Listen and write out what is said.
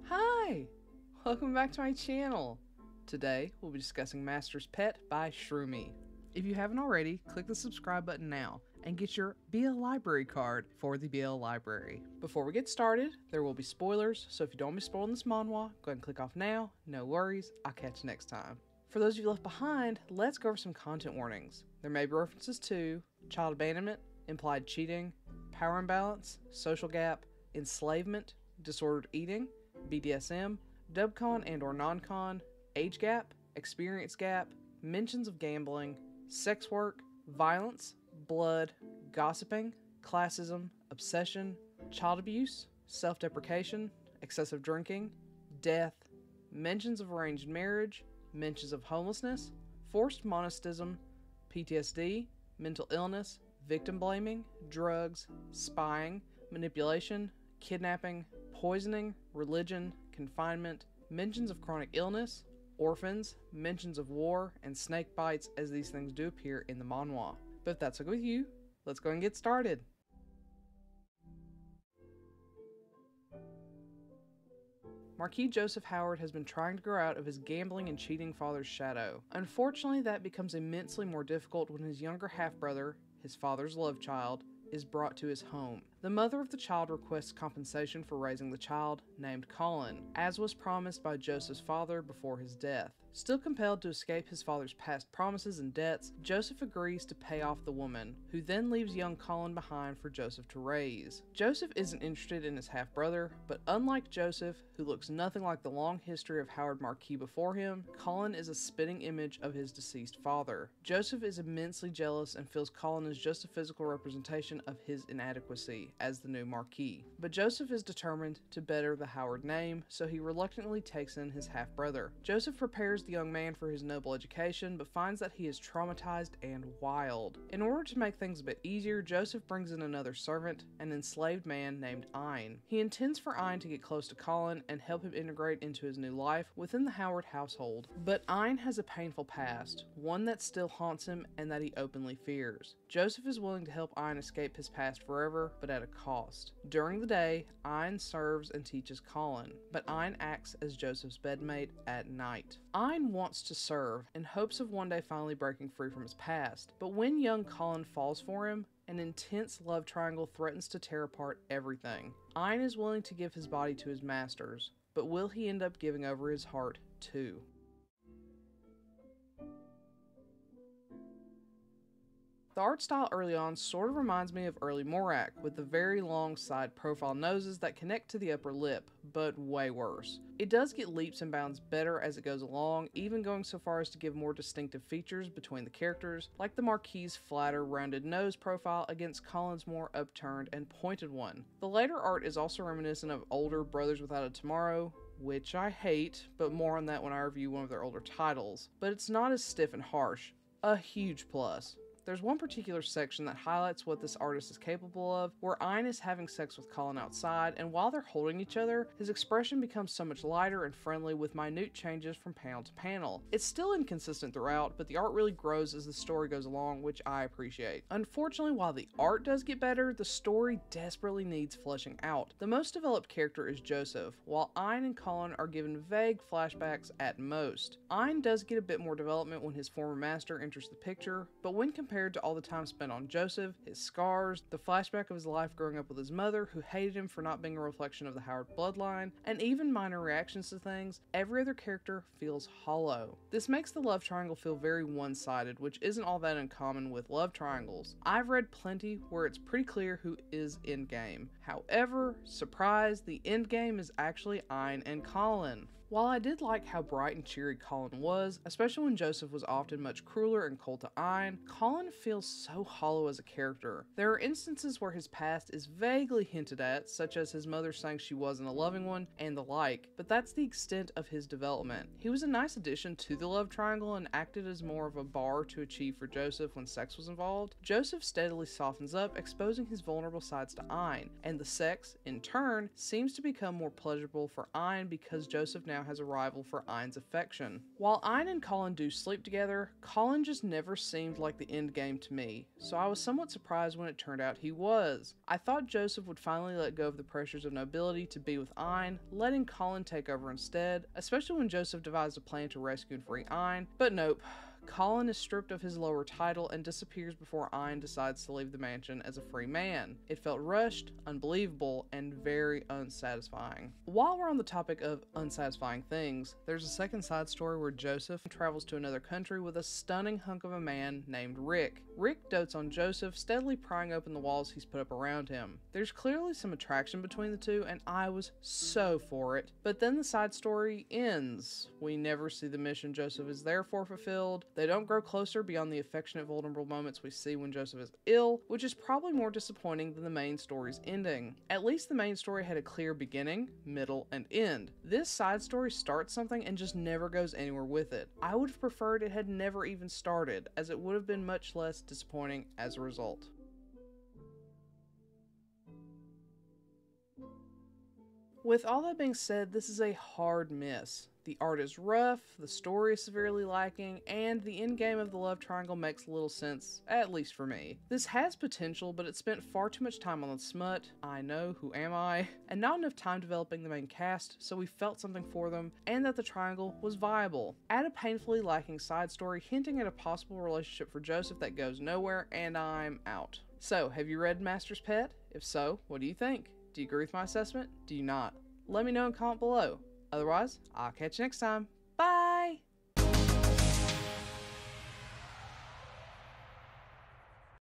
Hi! Welcome back to my channel. Today, we'll be discussing Master's Pet by Shroomy. If you haven't already, click the subscribe button now and get your BL Library card for the BL Library. Before we get started, there will be spoilers, so if you don't want me spoiling this manhwa, go ahead and click off now. No worries, I'll catch you next time. For those of you left behind, let's go over some content warnings. There may be references to child abandonment, implied cheating, power imbalance, social gap, enslavement, disordered eating, BDSM, dubcon and or non-con, age gap, experience gap, mentions of gambling, sex work, violence, blood, gossiping, classism, obsession, child abuse, self-deprecation, excessive drinking, death, mentions of arranged marriage, mentions of homelessness, forced monasticism, PTSD, mental illness, victim blaming, drugs, spying, manipulation, kidnapping, poisoning, religion, confinement, mentions of chronic illness, orphans, mentions of war, and snake bites, as these things do appear in the manhwa. But if that's okay with you, let's go and get started. Marquis Joseph Howard has been trying to grow out of his gambling and cheating father's shadow. Unfortunately, that becomes immensely more difficult when his younger half-brother, his father's love child, is brought to his home. The mother of the child requests compensation for raising the child, named Colin, as was promised by Joseph's father before his death. Still compelled to escape his father's past promises and debts, Joseph agrees to pay off the woman, who then leaves young Colin behind for Joseph to raise. Joseph isn't interested in his half-brother, but unlike Joseph, who looks nothing like the long history of Howard Marquis before him, Colin is a spitting image of his deceased father. Joseph is immensely jealous and feels Colin is just a physical representation of his inadequacy as the new Marquis. But Joseph is determined to better the Howard name, so he reluctantly takes in his half-brother. Joseph prepares the young man for his noble education, but finds that he is traumatized and wild. In order to make things a bit easier, Joseph brings in another servant, an enslaved man named Ein. He intends for Ein to get close to Colin and help him integrate into his new life within the Howard household. But Ein has a painful past, one that still haunts him and that he openly fears. Joseph is willing to help Ein escape his past forever, but at a cost. During the day, Ein serves and teaches Colin, but Ein acts as Joseph's bedmate at night. Ein wants to serve in hopes of one day finally breaking free from his past, but when young Colin falls for him, an intense love triangle threatens to tear apart everything. Ein is willing to give his body to his masters, but will he end up giving over his heart too? The art style early on sort of reminds me of early Morak, with the very long side profile noses that connect to the upper lip, but way worse. It does get leaps and bounds better as it goes along, even going so far as to give more distinctive features between the characters, like the Marquis' flatter, rounded nose profile against Colin's more upturned and pointed one. The later art is also reminiscent of older Brothers Without a Tomorrow, which I hate, but more on that when I review one of their older titles, but it's not as stiff and harsh. A huge plus. There's one particular section that highlights what this artist is capable of, where Ein is having sex with Colin outside, and while they're holding each other, his expression becomes so much lighter and friendly with minute changes from panel to panel. It's still inconsistent throughout, but the art really grows as the story goes along, which I appreciate. Unfortunately, while the art does get better, the story desperately needs fleshing out. The most developed character is Joseph, while Ein and Colin are given vague flashbacks at most. Ein does get a bit more development when his former master enters the picture, but when compared to all the time spent on Joseph, his scars, the flashback of his life growing up with his mother who hated him for not being a reflection of the Howard bloodline, and even minor reactions to things, every other character feels hollow. This makes the love triangle feel very one-sided, which isn't all that uncommon with love triangles. I've read plenty where it's pretty clear who is endgame. However, surprise, the endgame is actually Ein and Colin. While I did like how bright and cheery Colin was, especially when Joseph was often much crueler and cold to Ein, Colin feels so hollow as a character. There are instances where his past is vaguely hinted at, such as his mother saying she wasn't a loving one and the like, but that's the extent of his development. He was a nice addition to the love triangle and acted as more of a bar to achieve for Joseph when sex was involved. Joseph steadily softens up, exposing his vulnerable sides to Ein, and the sex, in turn, seems to become more pleasurable for Ein because Joseph now now has a rival for Ein's affection. While Ein and Colin do sleep together, Colin just never seemed like the end game to me, so I was somewhat surprised when it turned out he was. I thought Joseph would finally let go of the pressures of nobility to be with Ein, letting Colin take over instead, especially when Joseph devised a plan to rescue and free Ein, but nope. Colin is stripped of his lower title and disappears before Ein decides to leave the mansion as a free man. It felt rushed, unbelievable, and very unsatisfying. While we're on the topic of unsatisfying things, there's a second side story where Joseph travels to another country with a stunning hunk of a man named Rick. Rick dotes on Joseph, steadily prying open the walls he's put up around him. There's clearly some attraction between the two, and I was so for it. But then the side story ends. We never see the mission Joseph is there for fulfilled. They don't grow closer beyond the affectionate, vulnerable moments we see when Joseph is ill, which is probably more disappointing than the main story's ending. At least the main story had a clear beginning, middle, and end. This side story starts something and just never goes anywhere with it. I would have preferred it had never even started, as it would have been much less disappointing as a result. With all that being said, this is a hard miss. The art is rough, the story is severely lacking, and the endgame of the love triangle makes little sense, at least for me. This has potential, but it spent far too much time on the smut, I know, who am I, and not enough time developing the main cast, so we felt something for them, and that the triangle was viable. Add a painfully lacking side story hinting at a possible relationship for Joseph that goes nowhere, and I'm out. So, have you read Master's Pet? If so, what do you think? Do you agree with my assessment? Do you not? Let me know in comment below. Otherwise, I'll catch you next time.